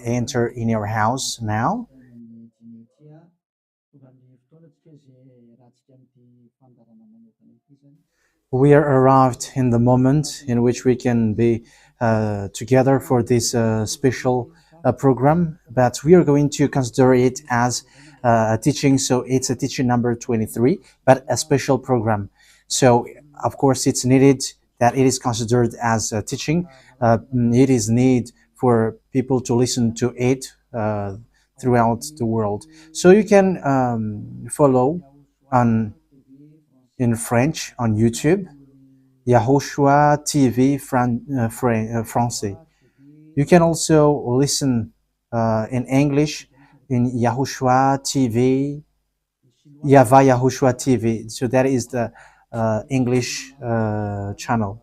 enter in your house now. We are arrived in the moment in which we can be together for this special program, but we are going to consider it as a teaching. So it's a teaching number 23, but a special program. So of course it's needed that it is considered as a teaching. It is need for people to listen to it throughout the world. So you can follow on in French on YouTube, YAHOSHUAH TV Français. You can also listen in English in YAHOSHUAH TV, YAHVAH YAHOSHUAH TV. So that is the English channel.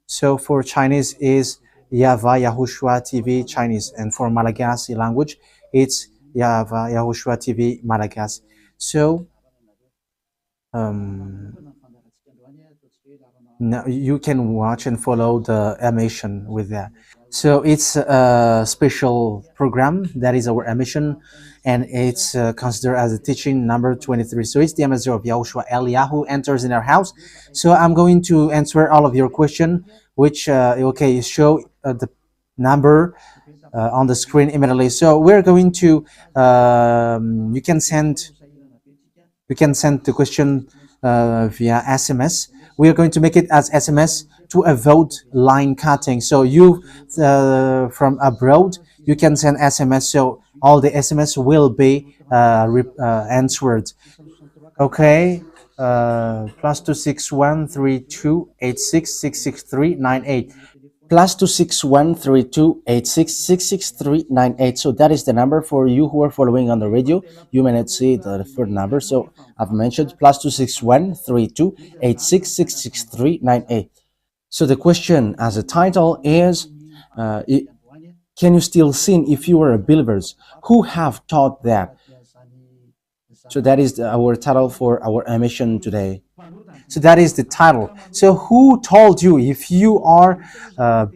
So for Chinese is YAHVAH YAHOSHUAH TV Chinese, and for Malagasy language it's YAHVAH YAHOSHUAH TV Malagasy. So now you can watch and follow the emission with that. So it's a special program that is our emission, and it's considered as a teaching number 23. So it's the ambassador of Yahushua Eliyahu enters in our house. So I'm going to answer all of your question, which okay, show the number on the screen immediately. So we're going to you can send the question via SMS. We are going to make it as SMS to avoid line cutting. So you from abroad, you can send SMS. So all the SMS will be answered. Okay. +2613286666398. +2613286666398. So that is the number for you who are following on the radio. You may not see the third number, so I've mentioned +2613286666398. So the question as a title is, can you still sin if you are a believers? Who have taught that? So that is our title for our emission today. So that is the title. So who told you if you are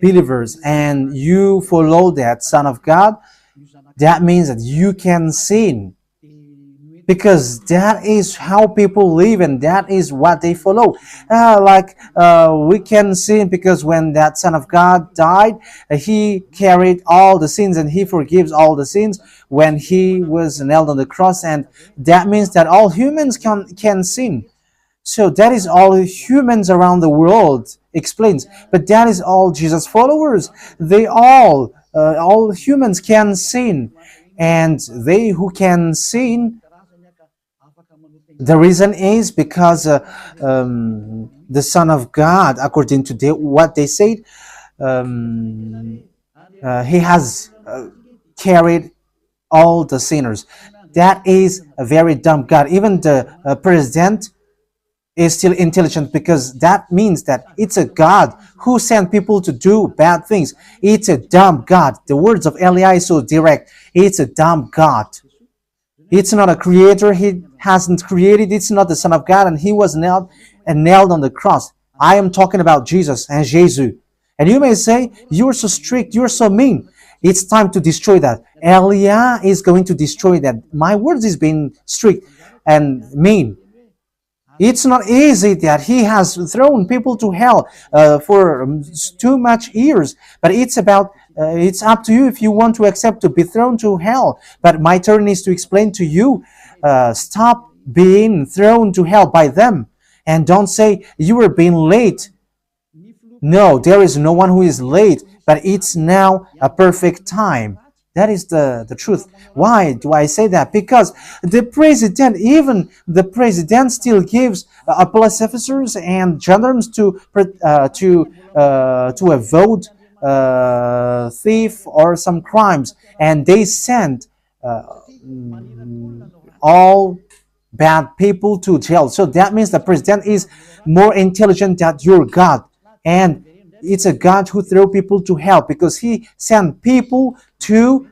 believers and you follow that Son of God, that means that you can sin? Because that is how people live and that is what they follow. We can sin because when that Son of God died, he carried all the sins and he forgives all the sins when he was nailed on the cross, and that means that all humans can sin. So that is all humans around the world explains. But that is all Jesus followers. They all humans can sin, and they who can sin, the reason is because the Son of God, according to what they said, he has carried all the sinners. That is a very dumb God. Even the president is still intelligent, because that means that it's a God who sent people to do bad things. It's a dumb God. The words of Eli is so direct. It's a dumb God. It's not a creator. He hasn't created. It's not the Son of God, and he was nailed on the cross. I am talking about Jesus and Jesus. And you may say, you're so strict, you're so mean. It's time to destroy that. Elia is going to destroy that. My words is being strict and mean. It's not easy that he has thrown people to hell for too much years, but it's about it's up to you if you want to accept to be thrown to hell. But my turn is to explain to you, stop being thrown to hell by them, and don't say you were being late. No, there is no one who is late, but it's now a perfect time. That is the truth. Why do I say that? Because the president, even the president, still gives police officers and gendarmes to avoid thief or some crimes, and they send all bad people to jail. So that means the president is more intelligent than your God, and it's a God who throw people to hell because he sent people to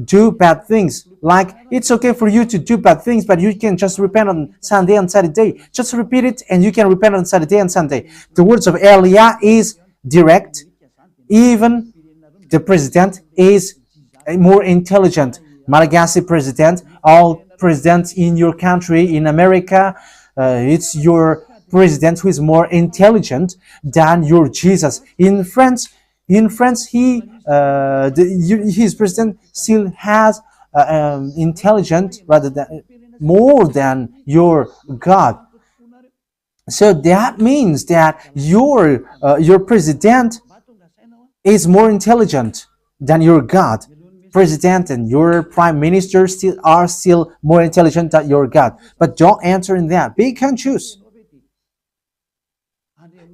do bad things. Like, it's okay for you to do bad things, but you can just repent on Sunday and Saturday. Just repeat it and you can repent on Saturday and Sunday. The words of Elia is direct. Even The president is more intelligent. Malagasy president, all presidents in your country, in America, it's your president who is more intelligent than your Jesus. In France, his president still has intelligent rather than more than your God. So that means that your president is more intelligent than your God. President and your prime minister are still more intelligent than your God. But don't answer in that. Be conscious.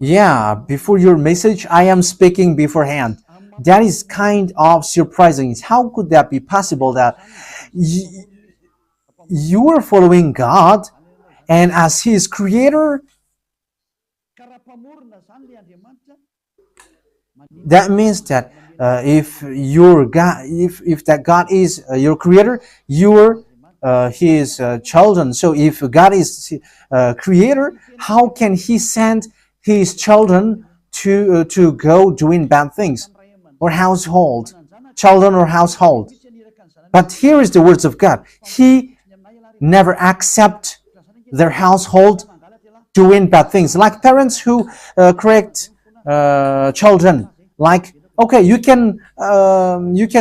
Yeah, before your message, I am speaking beforehand. That is kind of surprising. How could that be possible that you are following God and as His creator, that means that if your God, if that God is your creator, you're His children. So if God is creator, how can He send His children to go doing bad things or children or household? But here is the words of God. He never accept their household doing bad things, like parents who correct children, like, okay, you can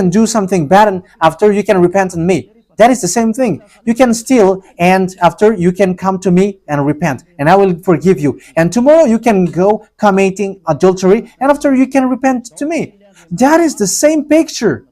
do something bad and after you can repent on me. That is the same thing. You can steal and after you can come to me and repent and I will forgive you. And tomorrow you can go committing adultery and after you can repent to me. That is the same picture.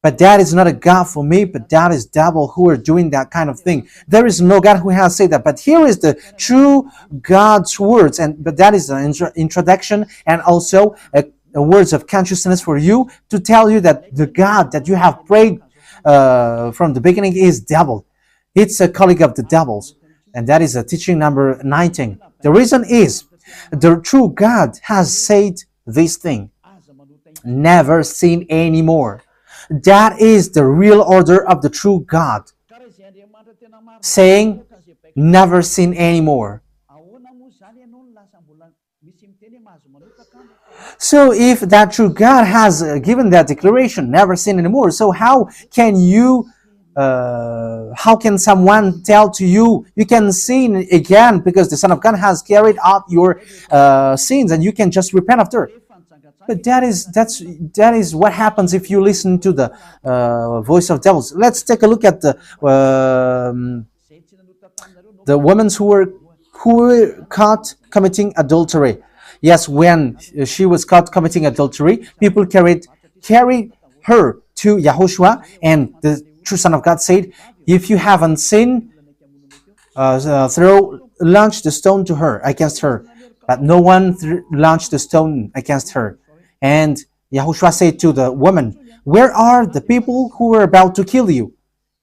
But that is not a God for me, but that is devil who are doing that kind of thing. There is no God who has said that. But here is the true God's words, but that is an introduction and also a words of consciousness for you to tell you that the God that you have prayed from the beginning is devil. It's a colleague of the devils. And that is a teaching number 19. The reason is the true God has said this thing. Never seen anymore. That is the real order of the true God, saying never sin anymore. So if that true God has given that declaration, never sin anymore, so how can someone tell to you, you can sin again because the Son of God has carried out your sins and you can just repent after? But that is what happens if you listen to the voice of devils. Let's take a look at the women who were caught committing adultery. Yes, when she was caught committing adultery, people carried her to YAHOSHUAH, and the true Son of God said, "If you haven't sinned, launch the stone to her against her." But no one launched the stone against her. And YAHOSHUAH said to the woman, "Where are the people who were about to kill you?"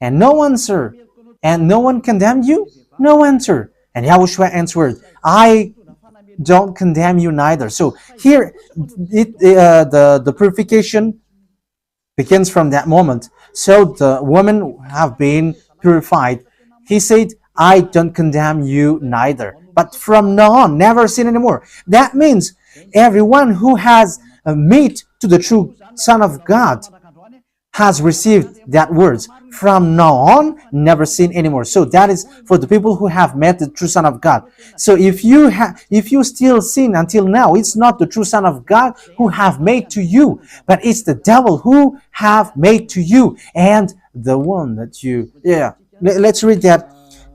And no answer. And no one condemned you? No answer. And YAHOSHUAH answered, "I don't condemn you neither." So here, the purification begins from that moment. So the women have been purified. He said, "I don't condemn you neither. But from now on, never sin anymore." That means everyone who has met to the true Son of God has received that words. From now on, never sin anymore. So that is for the people who have met the true Son of God. So if you still sin until now, it's not the true Son of God who have made to you, but it's the devil who have made to you, and the one that you. Yeah. Let's read that.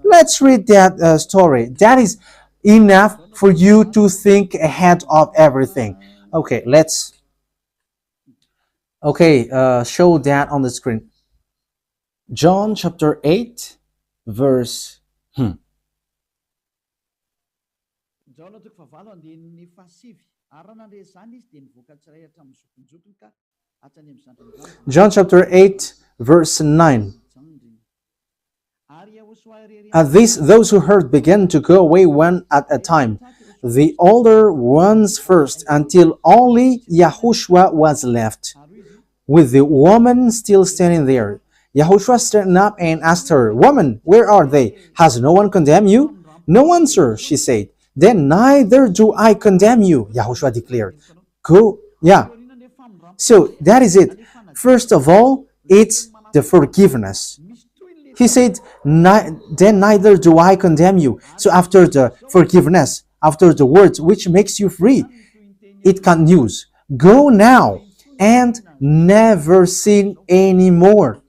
Let's read that story. That is enough for you to think ahead of everything. Okay, show that on the screen. John chapter 8, verse. John chapter 8, verse 9. At this, those who heard began to go away one at a time, the older ones first, until only YAHOSHUAH was left, with the woman still standing there. YAHOSHUAH straightened up and asked her, "Woman, where are they? Has no one condemned you?" "No one, sir," she said. "Then neither do I condemn you," YAHOSHUAH declared. Go, yeah. So that is it. First of all, it's the forgiveness. He said, then neither do I condemn you. So after the forgiveness, after the words which makes you free, it continues. Go now and never sin anymore.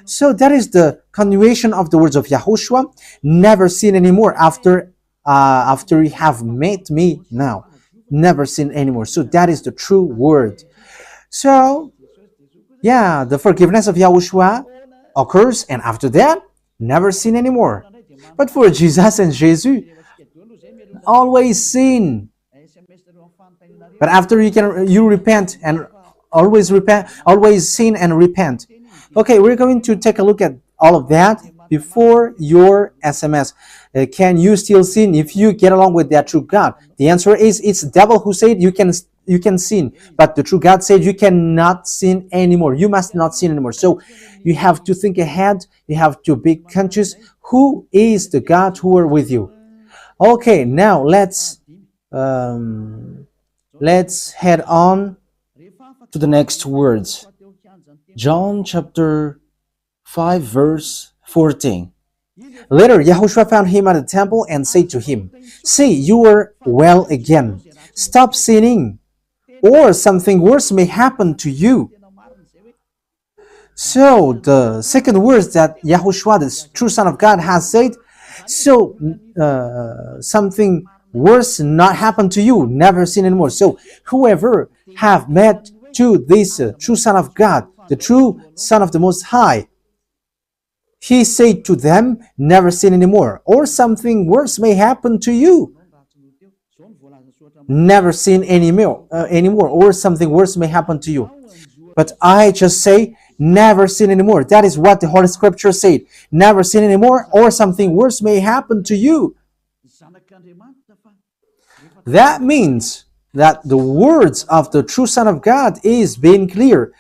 So that is the continuation of the words of Yahushua. Never sin anymore after you have met me now. Never sin anymore. So that is the true word. So yeah, the forgiveness of Yahushua occurs, and after that, never sin anymore. But for Jesus and Jesus, always sin. But after you repent and always sin and repent. Okay, we're going to take a look at all of that before your SMS. Can you still sin if you get along with that true God? The answer is it's the devil who said you can sin, but the true God said you cannot sin anymore. You must not sin anymore. So you have to think ahead. You have to be conscious. Who is the God who are with you? Okay, now let's head on to the next words. John chapter 5 verse 14. Later, Yahushua found him at the temple and said to him, "See, you are well again. Stop sinning, or something worse may happen to you." So the second words that Yahushua, the true Son of God, has said, so something worse not happen to you, never sin anymore. So whoever have met to this true Son of God, the true Son of the Most High, he said to them, never sin anymore, or something worse may happen to you. Never sin anymore, or something worse may happen to you. But I just say, never sin anymore. That is what the Holy Scripture said. Never sin anymore, or something worse may happen to you. That means that the words of the true Son of God is being clear.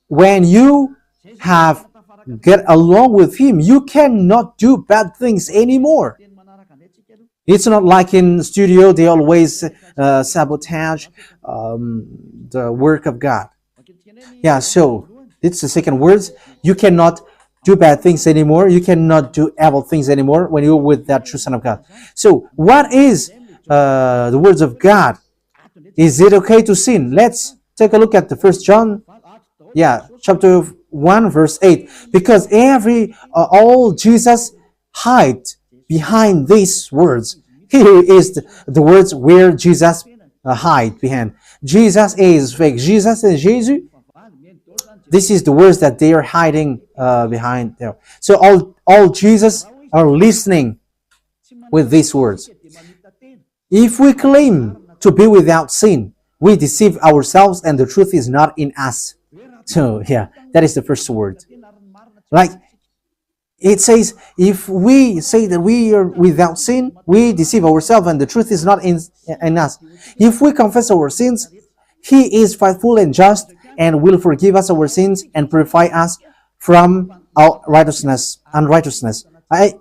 When you have get along with him, you cannot do bad things anymore. It's not like in studio, they always sabotage the work of God. Yeah, so it's the second words. You cannot do bad things anymore. You cannot do evil things anymore when you're with that true Son of God. So what is the words of God? Is it okay to sin? Let's take a look at the 1 John, chapter 1 verse 8. Because all Jesus hide behind these words. Here is the words where Jesus hide behind. Jesus is fake. Jesus and Jesus. This is the words that they are hiding behind there. So all Jesus are listening with these words. If we claim to be without sin, we deceive ourselves and the truth is not in us. So that is the first word. Like it says, if we say that we are without sin, we deceive ourselves and the truth is not in us. If we confess our sins, he is faithful and just and will forgive us our sins and purify us from our unrighteousness. I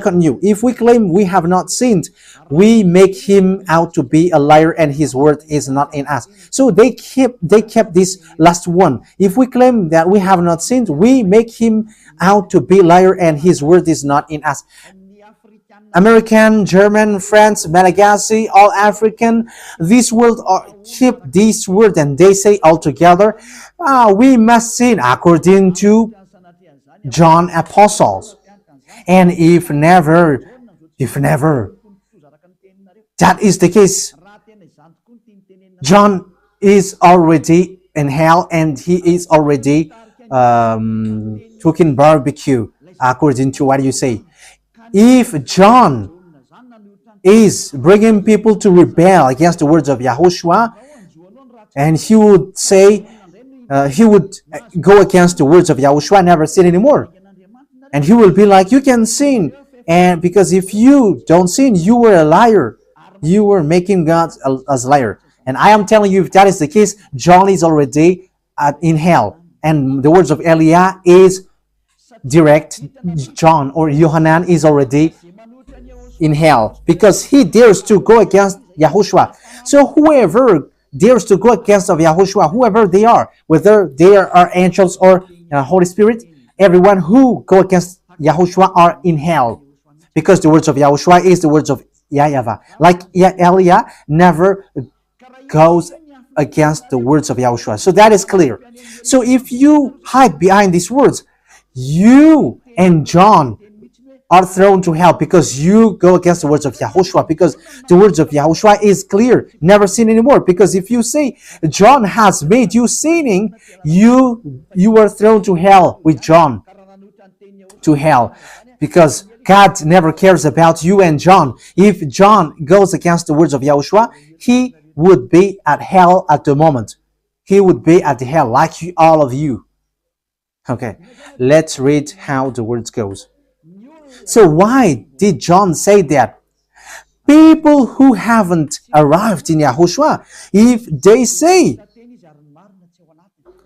continue. If we claim we have not sinned, we make him out to be a liar and his word is not in us. So they kept this last one. If we claim that we have not sinned, we make him out to be a liar and his word is not in us. American, German, French, Malagasy, all African, this world keep this word and they say all together, we must sin according to John Apostles. And if never, that is the case, John is already in hell and he is already cooking barbecue, according to what you say. If John is bringing people to rebel against the words of Yahushua, and he would say, he would go against the words of Yahushua, never sin anymore. And he will be like, you can sin. And because if you don't sin, you were a liar. You were making God as a liar. And I am telling you, if that is the case, John is already in hell. And the words of Eliah is direct. John or Yohanan is already in hell because he dares to go against Yahushua. So whoever dares to go against of Yahushua, whoever they are, whether they are angels or Holy Spirit, everyone who go against Yahushua are in hell. Because the words of Yahushua is the words of YAHVAH. Like Elia never goes against the words of Yahushua. So that is clear. So if you hide behind these words, you and John are thrown to hell because you go against the words of Yahushua, because the words of Yahushua is clear, never sin anymore. Because if you say John has made you sinning, you are thrown to hell with John, to hell, because God never cares about you and John. If John goes against the words of Yahushua, he would be at hell at the moment. He would be at the hell like all of you. Okay, let's read how the words goes. So why did John say that? People who haven't arrived in Yahushua, if they say,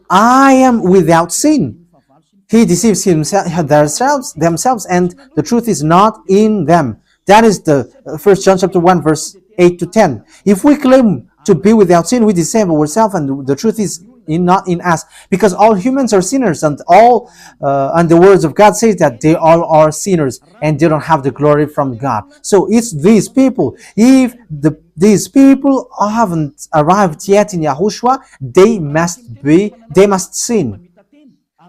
I am without sin, he deceives themselves, and the truth is not in them. That is the 1 John chapter 1, verse 8 to 10. If we claim to be without sin, we deceive ourselves, and the truth is not in us, because all humans are sinners, and the words of God says that they all are sinners and they don't have the glory from God. So it's these people. If these people haven't arrived yet in Yahushua, they must sin.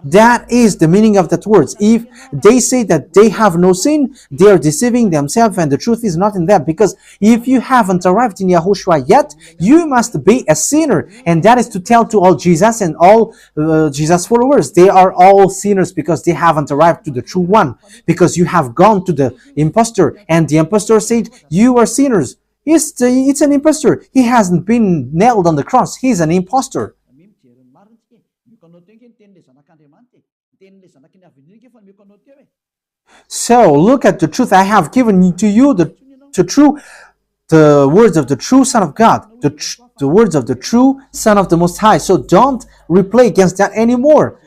That is the meaning of that words. If they say that they have no sin, they are deceiving themselves, and the truth is not in them. Because if you haven't arrived in Yahushua yet, you must be a sinner. And that is to tell to all Jesus and all Jesus followers. They are all sinners because they haven't arrived to the true one. Because you have gone to the impostor, and the impostor said, you are sinners. It's an impostor. He hasn't been nailed on the cross. He's an impostor. So look at the truth. I have given to you the words of the true Son of God, the words of the true Son of the Most High. So don't replay against that anymore.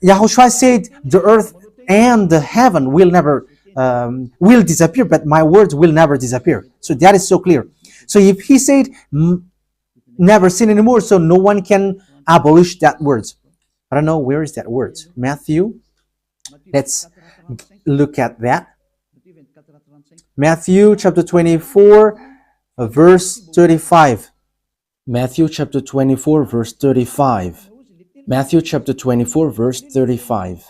Yahushua said the earth and the heaven will never will disappear, but my words will never disappear. So that is so clear. So if he said never sin anymore, so no one can abolish that words. I don't know, where is that word? Matthew. Let's look at that. Matthew chapter 24, verse 35. Matthew chapter 24, verse 35. Matthew chapter 24, verse 35.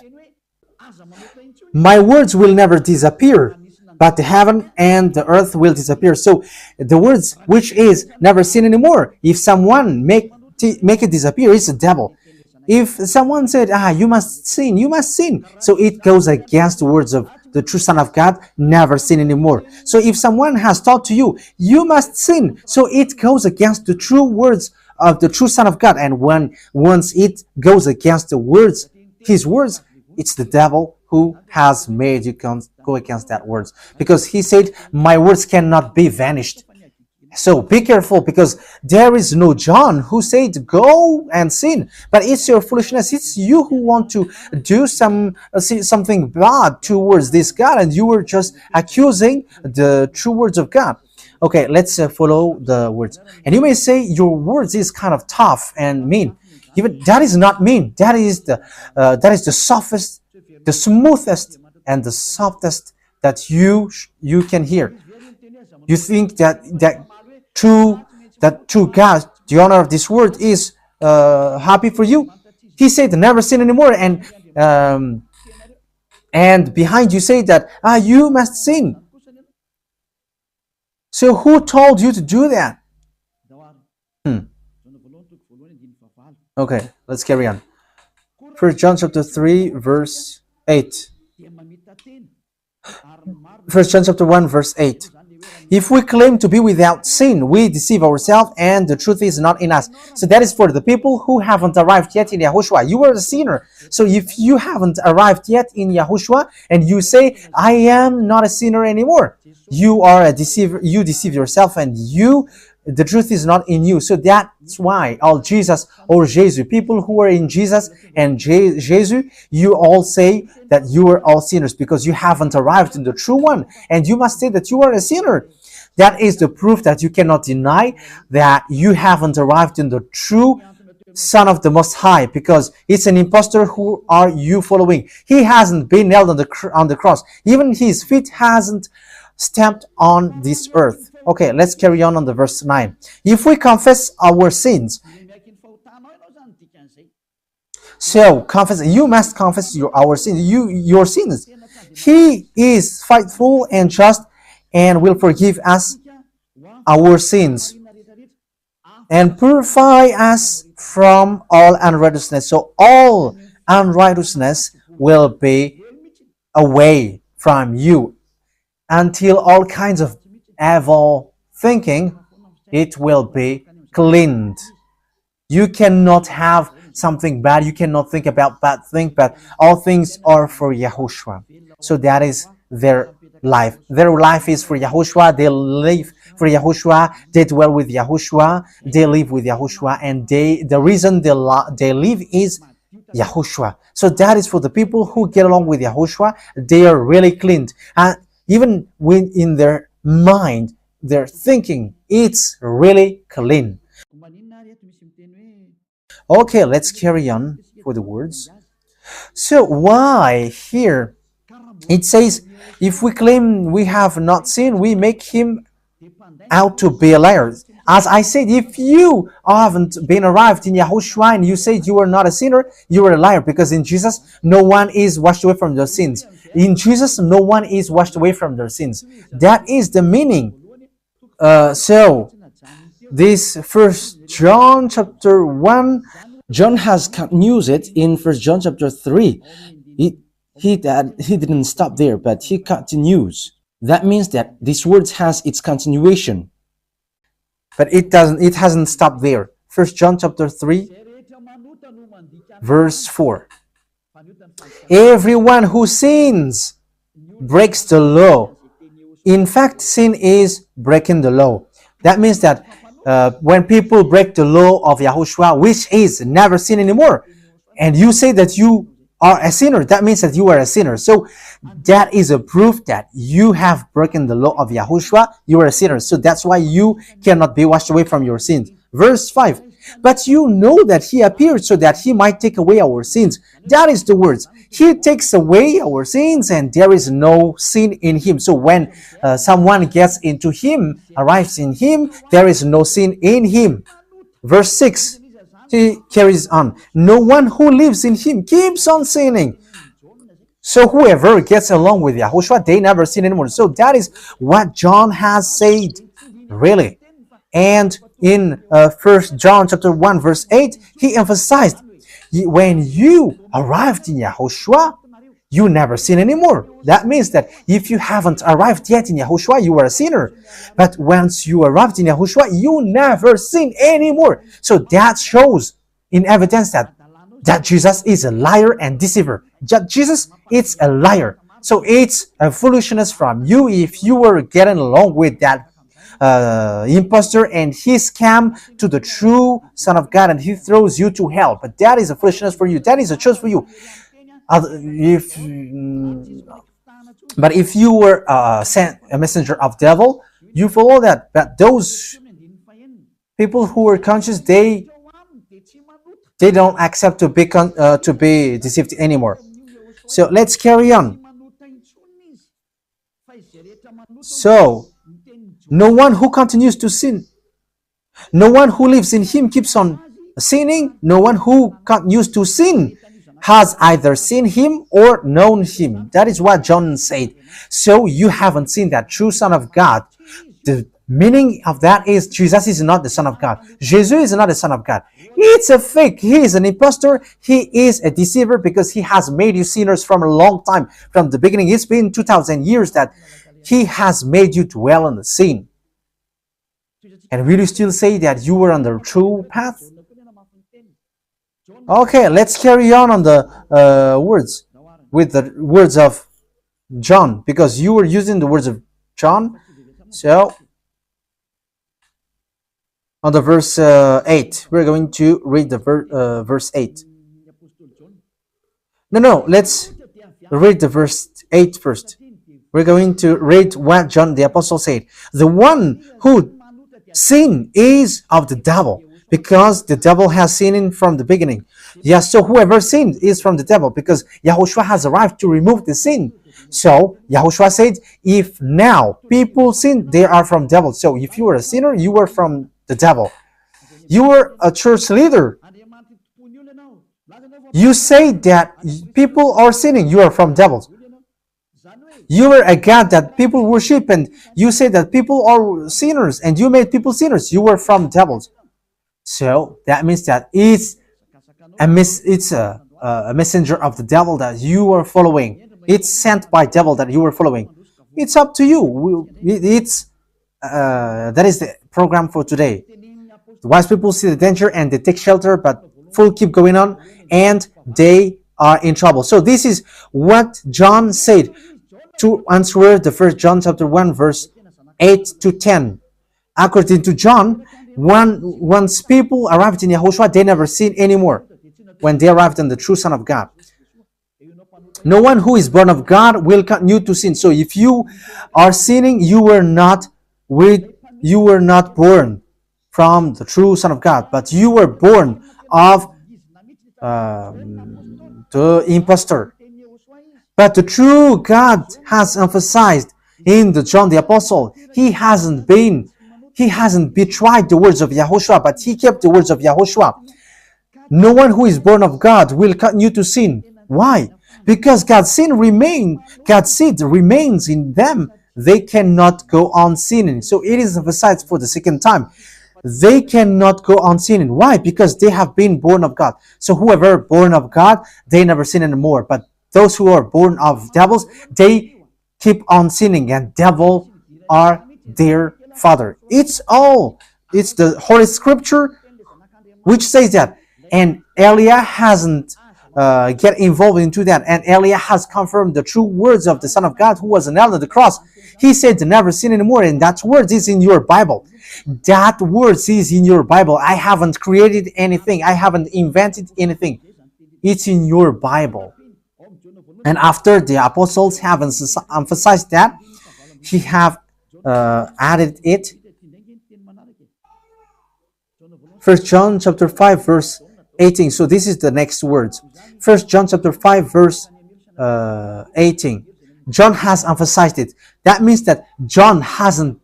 My words will never disappear, but the heaven and the earth will disappear. So the words which is never sin anymore, if someone make it disappear, it's the devil. If someone said, you must sin, you must sin. So it goes against the words of the true Son of God, never sin anymore. So if someone has taught to you, you must sin. So it goes against the true words of the true Son of God. And once it goes against the words, his words, it's the devil who has made you go against that words. Because he said, my words cannot be vanished. So be careful, because there is no John who said go and sin, but it's your foolishness. It's you who want to do something bad towards this God, and you were just accusing the true words of God. Okay, let's follow the words. And you may say your words is kind of tough and mean. Even that is not mean. That is the softest, the smoothest, and the softest that you can hear. You think that true God, the owner of this word, is happy for you? He said never sin anymore, and behind you say that you must sin. So who told you to do that? Okay, let's carry on. 1 John chapter 3, verse 8. 1 John chapter 1, verse 8. If we claim to be without sin, we deceive ourselves, and the truth is not in us. So that is for the people who haven't arrived yet in Yahushua. You are a sinner. So if you haven't arrived yet in Yahushua, and you say, I am not a sinner anymore, you are a deceiver. You deceive yourself, and the truth is not in you. So that's why all Jesus or Jesus, people who are in Jesus and Jesus, you all say that you are all sinners, because you haven't arrived in the true one, and you must say that you are a sinner. That is the proof that you cannot deny that you haven't arrived in the true Son of the Most High, because it's an impostor. Who are you following? He hasn't been nailed on the cross. Even his feet hasn't stamped on this earth. Okay, let's carry on the verse 9. If we confess our sins, so confess, you must confess our sins, your sins. He is faithful and just and will forgive us our sins and purify us from all unrighteousness. So all unrighteousness will be away from you until all kinds of evil thinking, it will be cleaned. You cannot have something bad. You cannot think about bad things, but all things are for Yahushua. So that is their life. Their life is for Yahushua. They live for Yahushua. They dwell with Yahushua. They live with Yahushua. And the reason they live is Yahushua. So that is for the people who get along with Yahushua. They are really cleaned. And even when in their mind, their thinking, it's really clean. Okay, let's carry on for the words. So why here it says, if we claim we have not sinned, we make him out to be a liar. As I said, if you haven't been arrived in Yahushua and you said you are not a sinner, you are a liar, because in Jesus, no one is washed away from their sins. In Jesus, no one is washed away from their sins. That is the meaning. So this First John chapter 1, John has used it in First John chapter 3. He didn't stop there, but he continues. That means that this word has its continuation. But it hasn't stopped there. First John chapter 3, verse 4. Everyone who sins breaks the law. In fact, sin is breaking the law. That means that when people break the law of Yahushua, which is never sin anymore, and you say that you are a sinner, that means that you are a sinner. So that is a proof that you have broken the law of Yahushua. You are a sinner. So that's why you cannot be washed away from your sins. Verse 5. But you know that he appeared so that he might take away our sins. That is the words. He takes away our sins, and there is no sin in him. So when someone gets into him, arrives in him, there is no sin in him. Verse 6. He carries on. No one who lives in him keeps on sinning. So whoever gets along with Yahushua, they never sin anymore. So that is what John has said, really. And in 1 John chapter 1 verse 8, he emphasized, when you arrived in Yahushua, you never sin anymore. That means that if you haven't arrived yet in Yahushua, you are a sinner. But once you arrived in Yahushua, you never sin anymore. So that shows in evidence that Jesus is a liar and deceiver. Jesus is a liar. So it's a foolishness from you if you were getting along with that impostor and he scam to the true Son of God and he throws you to hell. But that is a foolishness for you. That is a choice for you. But if you were sent a messenger of devil, you follow that. But those people who are conscious, they don't accept to be deceived anymore. So let's carry on. So no one who continues to sin, no one who lives in him keeps on sinning. No one who continues to sin has either seen him or known him. That is what John said. So you haven't seen that true Son of God. The meaning of that is Jesus is not the Son of God. Jesus is not the Son of God. It's a fake. He is an impostor. He is a deceiver because he has made you sinners from a long time. From the beginning, it's been 2,000 years that he has made you dwell on the sin. And will you still say that you were on the true path? Okay, let's carry on the words with the words of John, because you were using the words of John. So on the verse 8, we're going to read the verse 8. No, let's read the verse 8 first. We're going to read what John the Apostle said. The one who sin is of the devil, because the devil has sinned from the beginning. Yes, so whoever sinned is from the devil, because Yahushua has arrived to remove the sin. So Yahushua said, if now people sin, they are from devil. So if you were a sinner, you were from the devil. You were a church leader. You say that people are sinning, you are from devils. You were a God that people worship, and you say that people are sinners, and you made people sinners. You were from devils. So that means that it's a messenger of the devil that you are following. It's sent by devil that you are following. It's up to you. That is the program for today. The wise people see the danger and they take shelter, but fool keep going on, and they are in trouble. So this is what John said to answer the 1 John chapter 1 verse 8 to 10. According to John, once people arrived in Yahushua, they never sin anymore when they arrived in the true Son of God. No one who is born of God will continue to sin. So if you are sinning, you were not born from the true Son of God, but you were born of the impostor. But the true God has emphasized in the John the Apostle, he hasn't betrayed the words of Yahushua, but he kept the words of Yahushua. No one who is born of God will continue to sin. Why? Because God's seed remains in them. They cannot go on sinning. So it is emphasized for the second time. They cannot go on sinning. Why? Because they have been born of God. So whoever born of God, they never sin anymore. But those who are born of devils, they keep on sinning, and devil are their father. It's the Holy Scripture which says that. And Elia hasn't get involved into that. And Elia has confirmed the true words of the Son of God who was nailed on the cross. He said to never sin anymore, and that word is in your Bible. That word is in your Bible. I haven't created anything. I haven't invented anything. It's in your Bible. And after the apostles have emphasized that, he have added it. 1 John chapter 5 verse 18. So this is the next words. 1 John chapter 5 verse 18. John has emphasized it. That means that John hasn't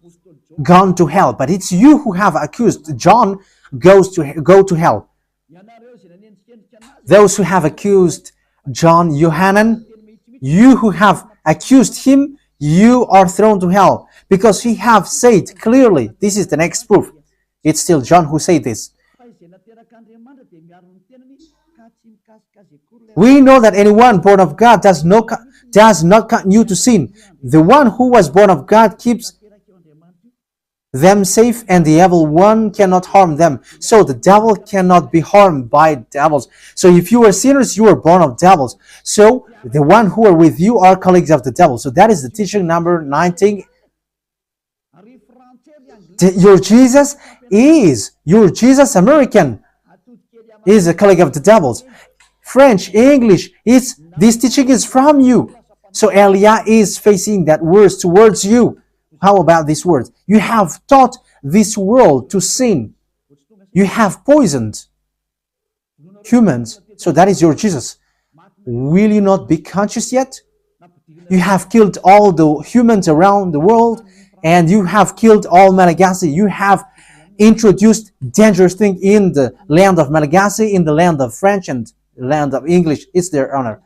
gone to hell, but it's you who have accused John go to hell. Those who have accused John Yohanan, you who have accused him, you are thrown to hell, because he have said clearly. This is the next proof. It's still John who said this. We know that anyone born of God does not continue to sin. The one who was born of God keeps them safe, and the evil one cannot harm them. So the devil cannot be harmed by devils. So if you are sinners, you are born of devils. So the one who are with you are colleagues of the devil. So that is the teaching number 19. Your Jesus American is a colleague of the devils. French, English, this teaching is from you. So Elia is facing that words towards you. How about these words? You have taught this world to sin. You have poisoned humans. So that is your Jesus. Will you not be conscious yet? You have killed all the humans around the world, and you have killed all Malagasy. You have introduced dangerous things in the land of Malagasy, in the land of French, and the land of English. It's their honor.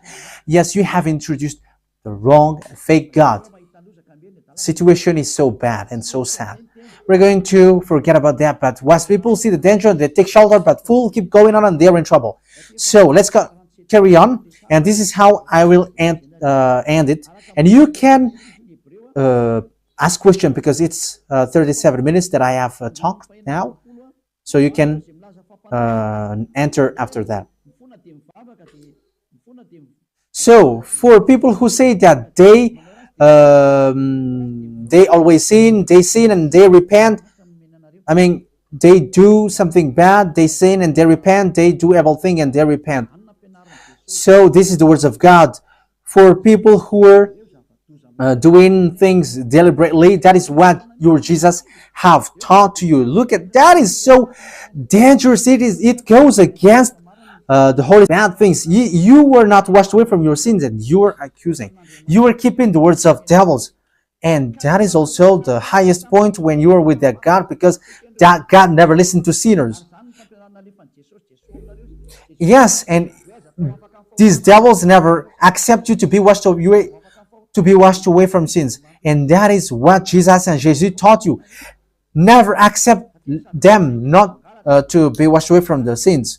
Yes, you have introduced the wrong, fake God. Situation is so bad and so sad. We're going to forget about that, but wise people see the danger, they take shelter, but fools keep going on and they're in trouble. So let's carry on, and this is how I will end it. And you can ask question, because it's 37 minutes that I have talked now, so you can enter after that. So for people who say that they always sin, and they repent. I mean, they do something bad, they sin and they repent, they do evil thing and they repent. So this is the words of God for people who are doing things deliberately. That is what your Jesus have taught to you. Look at that, is so dangerous. It goes against the holy bad things. You were not washed away from your sins, and you are accusing. You are keeping the words of devils, and that is also the highest point when you are with that God, because that God never listened to sinners. Yes, and these devils never accept you to be washed away from sins, and that is what Jesus and Jesus taught you. Never accept them not to be washed away from the sins,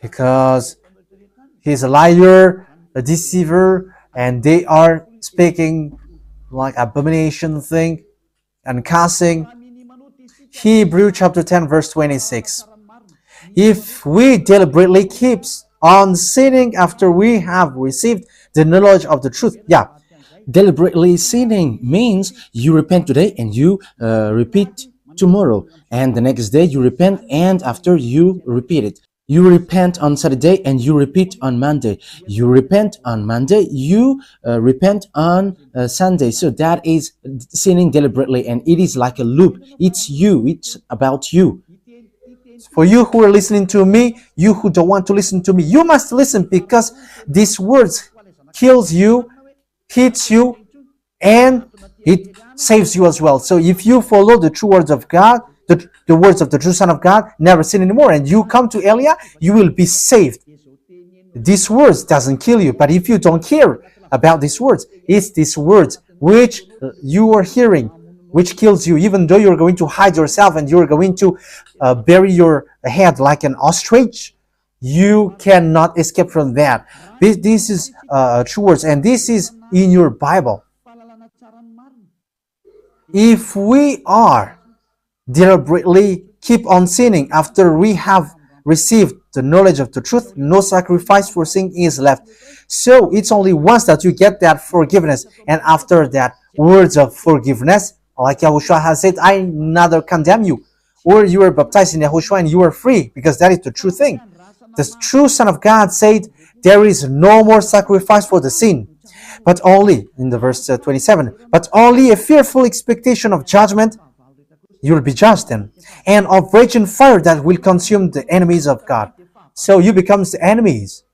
because he's a liar, a deceiver, and they are speaking like abomination thing and cussing. Hebrew chapter 10 verse 26. If we deliberately keep on sinning after we have received the knowledge of the truth, yeah, Deliberately sinning means you repent today and you repeat tomorrow, and the next day you repent, and after you repeat it. You repent on Saturday and you repeat on Monday. You repent on Monday, you repent on Sunday. So that is sinning deliberately, and it is like a loop. It's you, it's about you. for you who are listening to me, you who don't want to listen to me, you must listen, because these words kills you, hits you, and it saves you as well. So if you follow the true words of God, the words of the true Son of God, never sin anymore, and you come to Elia, you will be saved. These words doesn't kill you, but if you don't care about these words, it's these words which you are hearing which kills you, even though you're going to hide yourself and you're going to bury your head like an ostrich. You cannot escape from that. This is true words, and this is in your Bible. If we are deliberately keep on sinning after we have received the knowledge of the truth, no sacrifice for sin is left. So it's only once that you get that forgiveness, and after that, words of forgiveness, like Yahushua has said, I neither condemn you. Or you are baptized in Yahushua and you are free, because that is the true thing. The true Son of God said, there is no more sacrifice for the sin, but only, in the verse 27, but only a fearful expectation of judgment. You will be judged then, and of raging fire that will consume the enemies of God. So you become the enemies.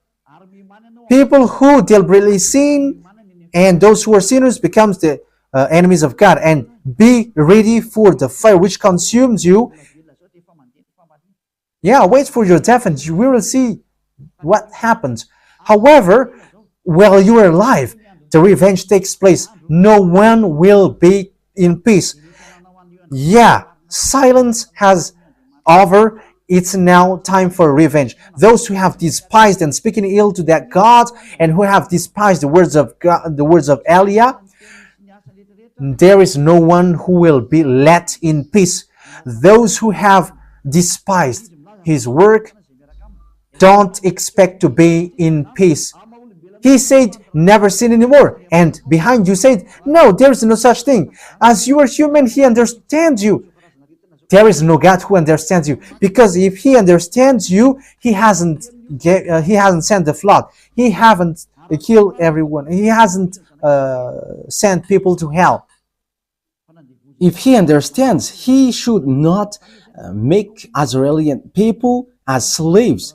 People who deliberately sin and those who are sinners becomes the enemies of God, and be ready for the fire which consumes you. Yeah, wait for your death and you will see what happens. However, while you are alive, the revenge takes place. No one will be in peace. Yeah, silence has over. It's now time for revenge. Those who have despised and speaking ill to that God, and who have despised the words of God, the words of Elia, there is no one who will be let in peace. Those who have despised his work don't expect to be in peace. He said, never sin anymore. And behind you said, no, there is no such thing. As you are human, he understands you. There is no God who understands you, because if he understands you, he hasn't sent the flood. He haven't killed everyone. He hasn't sent people to hell. If he understands, he should not make Israeli people as slaves.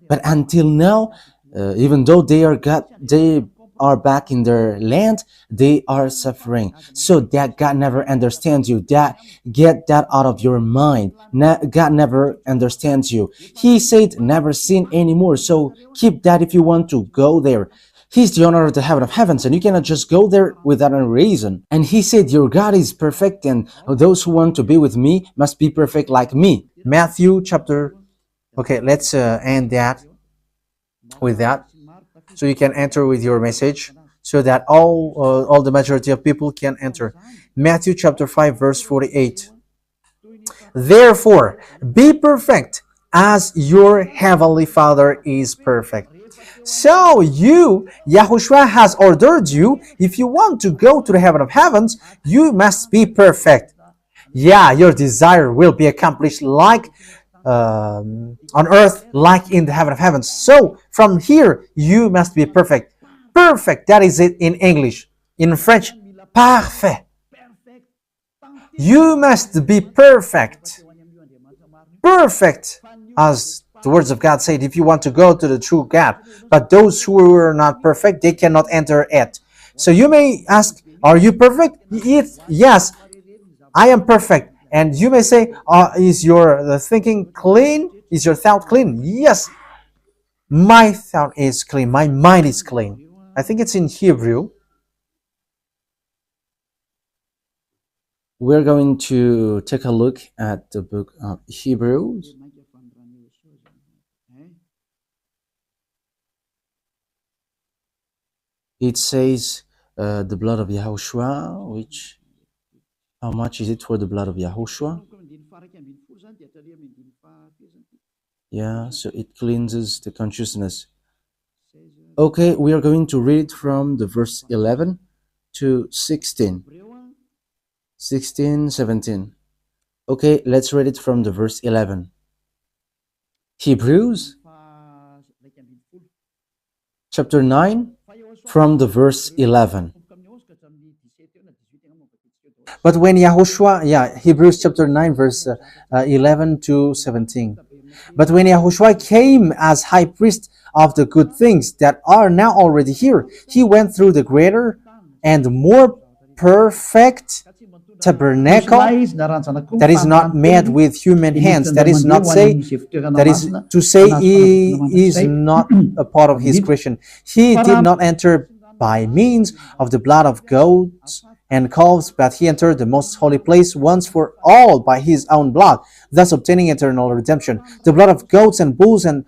But until now, even though they are back in their land, they are suffering. So that God never understands you. Get that out of your mind. God never understands you. He said never sin anymore. So keep that if you want to go there. He's the owner of the heaven of heavens, and you cannot just go there without a reason. And he said, your God is perfect, and those who want to be with me must be perfect like me. Matthew chapter... Okay, let's end that with that, so you can enter with your message, so that all the majority of people can enter. Matthew chapter 5 verse 48. Therefore, be perfect as your heavenly Father is perfect. So Yahushua has ordered you, if you want to go to the heaven of heavens, you must be perfect. Yeah, your desire will be accomplished like on earth, like in the heaven of heavens. So from here, you must be perfect. Perfect, that is it in English. In French, parfait. You must be perfect. Perfect, as the words of God said, if you want to go to the true God. But those who are not perfect, they cannot enter it. So you may ask, are you perfect? Yes, I am perfect. And you may say, is your thinking clean? Is your thought clean? Yes, my thought is clean. My mind is clean. I think it's in Hebrew. We're going to take a look at the book of Hebrews. It says the blood of YAHOSHUAH, which, how much is it for the blood of YAHOSHUAH? Yeah, so it cleanses the consciousness. Okay, we are going to read from the verse 11 to 16. 16, 17. Okay, let's read it from the verse 11. Hebrews chapter 9 from the verse 11. But when Yahushua, Hebrews chapter 9, verse 11 to 17. But when Yahushua came as high priest of the good things that are now already here, he went through the greater and more perfect tabernacle that is not made with human hands. That is to say he is not a part of his creation. He did not enter by means of the blood of goats and calves, but he entered the most holy place once for all by his own blood, thus obtaining eternal redemption. The blood of goats and bulls and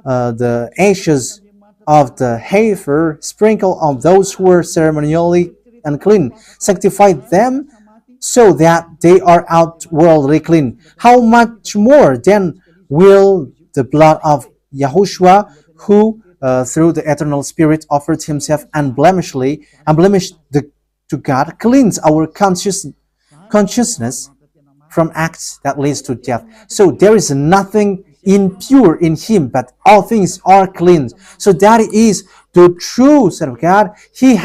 the ashes of the heifer sprinkled on those who were ceremonially unclean, sanctified them so that they are outwardly clean. How much more then will the blood of Yahushua, who through the eternal Spirit offered himself unblemished to God, cleanse our consciousness from acts that leads to death. So there is nothing impure in him, but all things are cleansed. So that is the true Son of God. He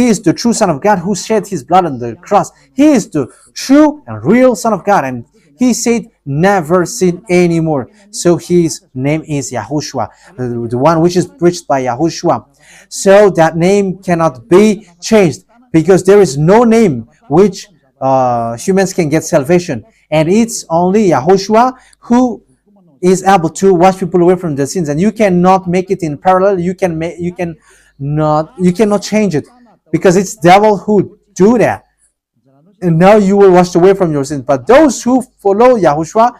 is the true Son of God who shed his blood on the cross. He is the true and real Son of God. And he said, never sin anymore. So his name is Yahushua, the one which is preached by Yahushua. So that name cannot be changed, because there is no name which humans can get salvation. And it's only Yahushua who is able to wash people away from their sins. And you cannot make it in parallel. You cannot change it, because it's devil who do that. And now you will wash away from your sins. But those who follow Yahushua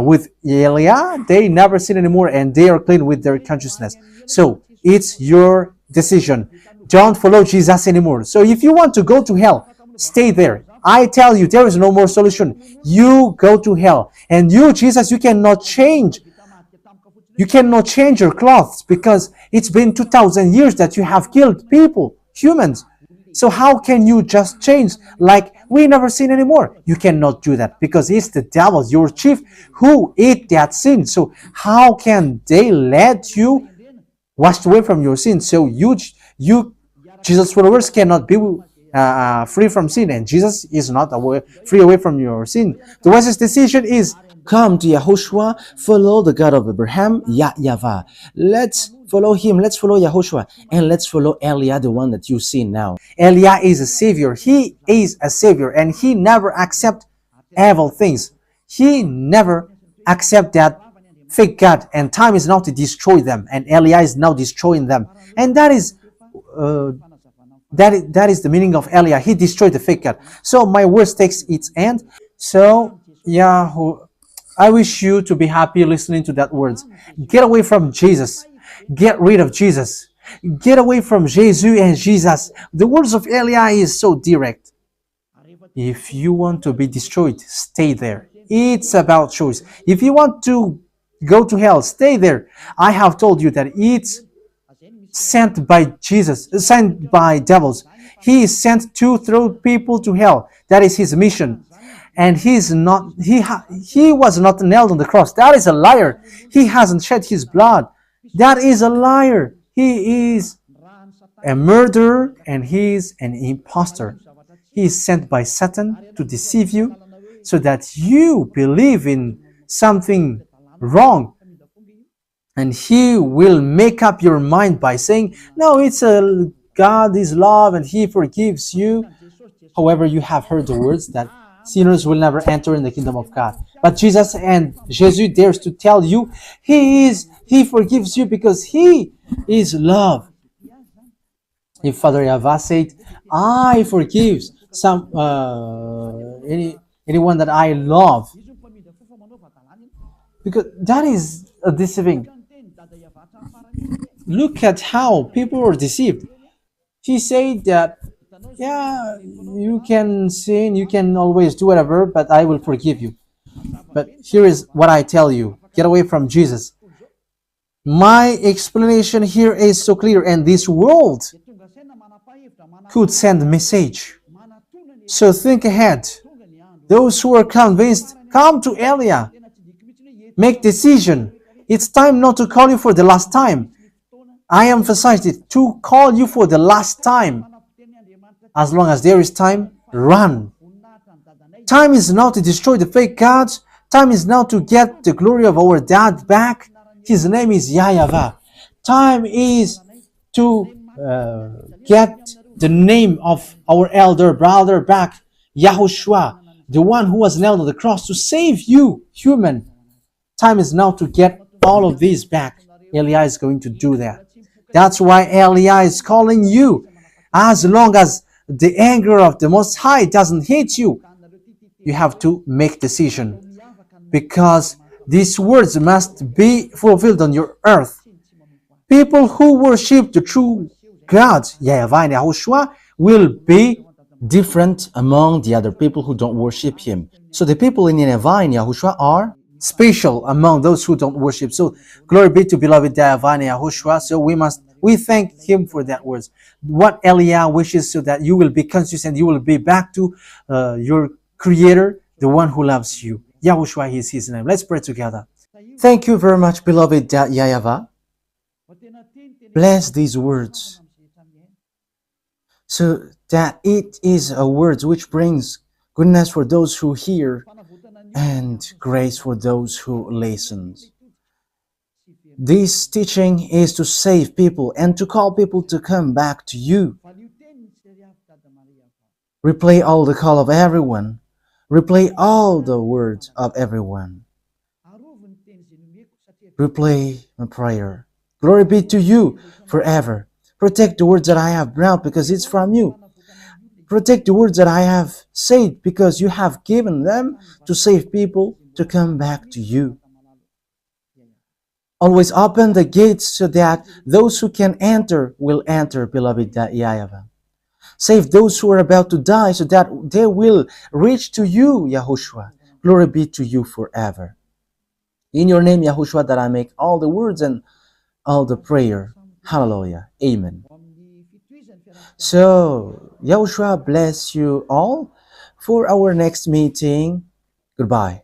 with Elia, they never sin anymore, and they are clean with their consciousness. So it's your decision. Don't follow Jesus anymore. So if you want to go to hell, stay there. I tell you, there is no more solution. You go to hell. And you, Jesus, you cannot change. You cannot change your clothes, because it's been 2,000 years that you have killed people, humans. So how can you just change like we never sin anymore? You cannot do that, because it's the devil, your chief, who ate that sin. So how can they let you wash away from your sin? So you Jesus' followers cannot be free from sin, and Jesus is not free away from your sin. The wisest decision is come to Yahushua, follow the God of Abraham, YAHVAH. Let's follow him, let's follow Yahushua, and let's follow Elia, the one that you see now. Elia is a savior. He is a savior, and he never accept evil things. He never accept that fake God, and time is now to destroy them, and Elia is now destroying them. And that is the meaning of Elia. He destroyed the fake God. So my words takes its end. So I wish you to be happy listening to that words. Get away from Jesus. Get rid of Jesus. Get away from Jesus and Jesus. The words of Elia is so direct. If you want to be destroyed, stay there. It's about choice. If you want to go to hell, stay there. I have told you that it's sent by Jesus, sent by devils. He is sent to throw people to hell. That is his mission. And he was not nailed on the cross. That is a liar. He hasn't shed his blood. That is a liar. He is a murderer, and he is an impostor. He is sent by Satan to deceive you so that you believe in something wrong. And he will make up your mind by saying, no, it's a God is love and he forgives you. However, you have heard the words that sinners will never enter in the kingdom of God. But Jesus dares to tell you, he forgives you because he is love. If Father YAHVAH said, I forgive anyone that I love, because that is a deceiving. Look at how people are deceived. He said that, yeah, you can sin, you can always do whatever, but I will forgive you. But here is what I tell you. Get away from Jesus. My explanation here is so clear, and this world could send a message. So think ahead. Those who are convinced, come to Elia. Make decision. It's time not to call you for the last time. I emphasize it, to call you for the last time. As long as there is time, run. Time is now to destroy the fake gods. Time is now to get the glory of our dad back. His name is YAHVAH. Time is to get the name of our elder brother back, YAHOSHUAH, the one who was nailed on the cross to save you, human. Time is now to get all of these back. Elia is going to do that. That's why Elia is calling you. As long as the anger of the Most High doesn't hit you, you have to make decision, because these words must be fulfilled on your earth. People who worship the true God, YAHVAH and YAHOSHUAH, will be different among the other people who don't worship him. So the people in YAHVAH and YAHOSHUAH are special among those who don't worship. So glory be to beloved YAHVAH and YAHOSHUAH. So we thank him for that words. What Elia wishes, so that you will be conscious and you will be back to your Creator, the one who loves you. YAHOSHUAH is his name. Let's pray together. Thank you very much, beloved YAHVAH. Bless these words, so that it is a word which brings goodness for those who hear and grace for those who listen. This teaching is to save people and to call people to come back to you. Replay all the call of everyone. Replay all the words of everyone. Replay my prayer. Glory be to you forever. Protect the words that I have brought, because it's from you. Protect the words that I have said, because you have given them to save people to come back to you. Always open the gates so that those who can enter will enter, beloved YAHVAH. Save those who are about to die so that they will reach to you, YAHOSHUAH. Glory be to you forever. In your name, YAHOSHUAH, that I make all the words and all the prayer. Hallelujah. Amen. So, YAHOSHUAH bless you all for our next meeting. Goodbye.